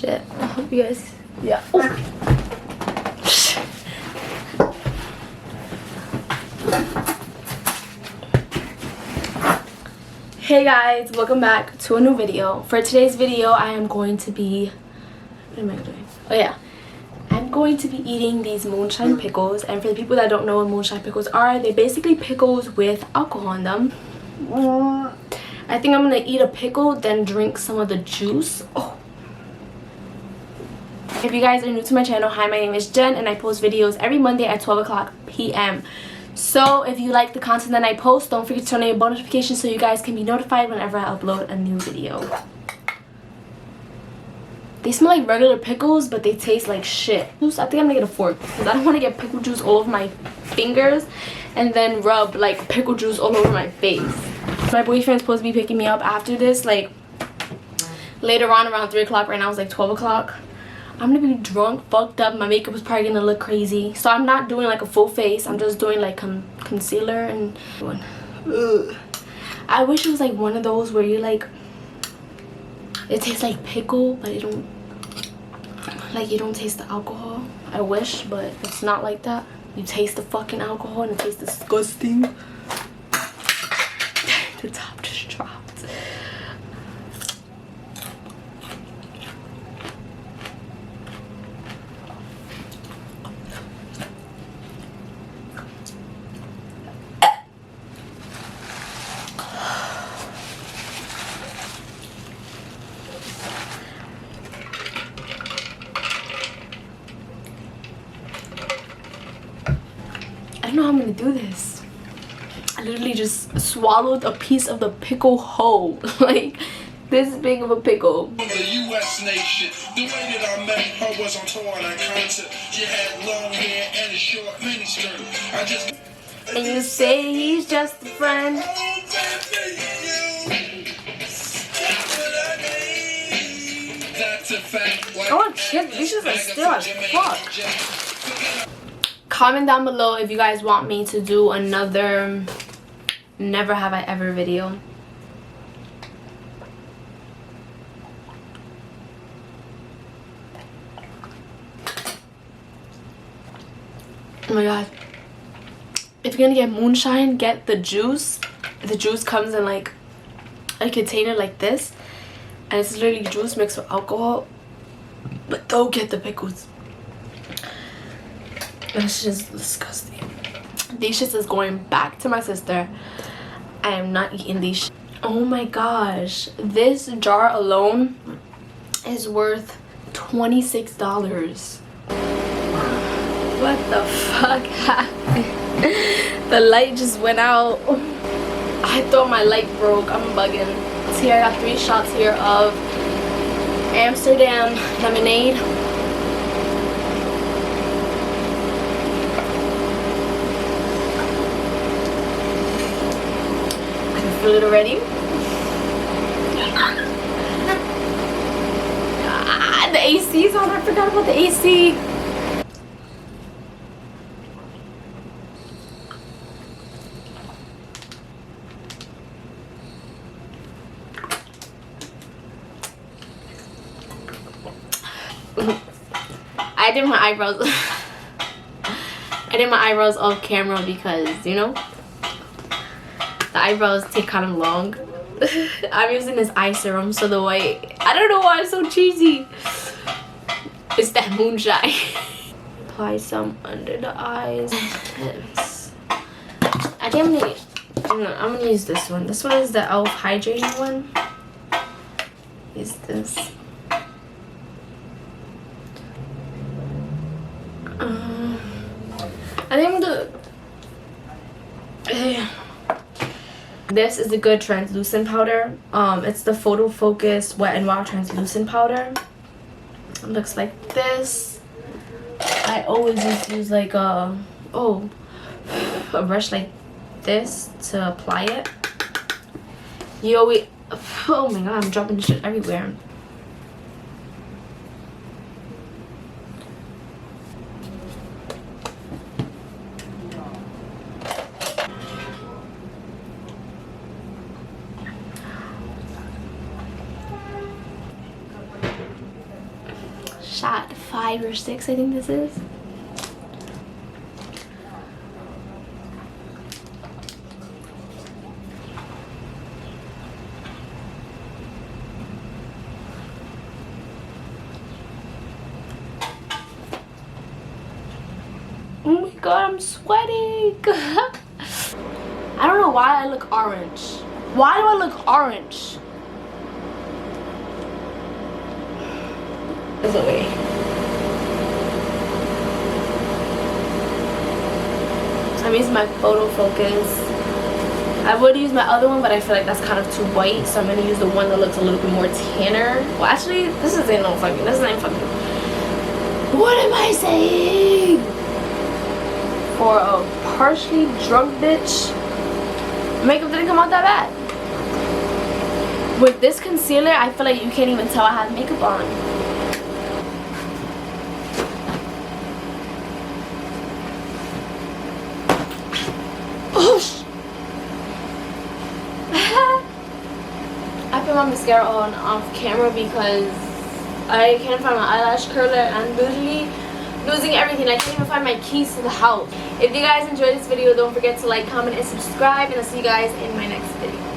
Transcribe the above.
shit. I hope you guys, yeah. Oh. Hey guys, welcome back to a new video. For today's video, I am going to be, what am I doing? Oh yeah, I'm going to be eating these Moonshine pickles. And for the people that don't know what Moonshine pickles are, they're basically pickles with alcohol in them. I think I'm gonna eat a pickle, then drink some of the juice. Oh. If you guys are new to my channel, hi, my name is Jen and I post videos every Monday at 12 p.m. So if you like the content that I post, don't forget to turn on your bell notifications so you guys can be notified whenever I upload a new video. They smell like regular pickles, but they taste like shit. I think I'm gonna get a fork because I don't want to get pickle juice all over my fingers and then rub like pickle juice all over my face. My boyfriend's supposed to be picking me up after this, like later on around 3 o'clock. Right now it's like 12 o'clock. I'm gonna be drunk, fucked up. My makeup is probably gonna look crazy. So I'm not doing like a full face. I'm just doing like concealer and one. I wish it was like one of those where you like, it tastes like pickle, but it don't, like you don't taste the alcohol. I wish, but it's not like that. You taste the fucking alcohol and it tastes disgusting. The top just dropped. I don't know how I'm gonna do this. I literally just swallowed a piece of the pickle whole. Like this big of a pickle. From the U.S. nation, the way that I met her was on tour and a concert. She had long hair and a short miniskirt. I just and you say he's just a friend. That's a fact. I want chips. These are still as fuck. Comment down below if you guys want me to do another never have I ever video. Oh my god. If you're gonna get Moonshine, get the juice. The juice comes in like a container like this. And it's literally juice mixed with alcohol. But don't get the pickles. That's just disgusting. These shits is going back to my sister. I am not eating these. Oh my gosh. This jar alone is worth $26. What the fuck happened? The light just went out. I thought my light broke. I'm bugging. So here I got 3 shots here of Amsterdam lemonade. I feel it already. Ah, the AC is on. I forgot about the AC. I did my eyebrows. I did my eyebrows off camera because, you know, the eyebrows take kind of long. I'm using this eye serum, so the white, I don't know why it's so cheesy. It's that Moonshine. Apply some under the eyes. I think I'm gonna use this one. This one is the e.l.f. hydrating one. Is this? I think this is a good translucent powder. It's the Photo Focus Wet n Wild translucent powder. It looks like this. I always just use like a brush like this to apply it. You always, oh my god, I'm dropping shit everywhere. shot 5 or 6, I think this is. Oh my god, I'm sweating. I don't know why I look orange. Why do I look orange? There's a way. So I'm using my photo focus. I would use my other one, but I feel like that's kind of too white, so I'm gonna use the one that looks a little bit more tanner. Well, actually, this isn't no fucking. This isn't fucking. What am I saying? For a partially drunk bitch, makeup didn't come out that bad. With this concealer, I feel like you can't even tell I have makeup on. Oh, I put my mascara on off camera because I can't find my eyelash curler and literally losing everything. I can't even find my keys to the house. If you guys enjoyed this video, don't forget to like, comment, and subscribe, and I'll see you guys in my next video.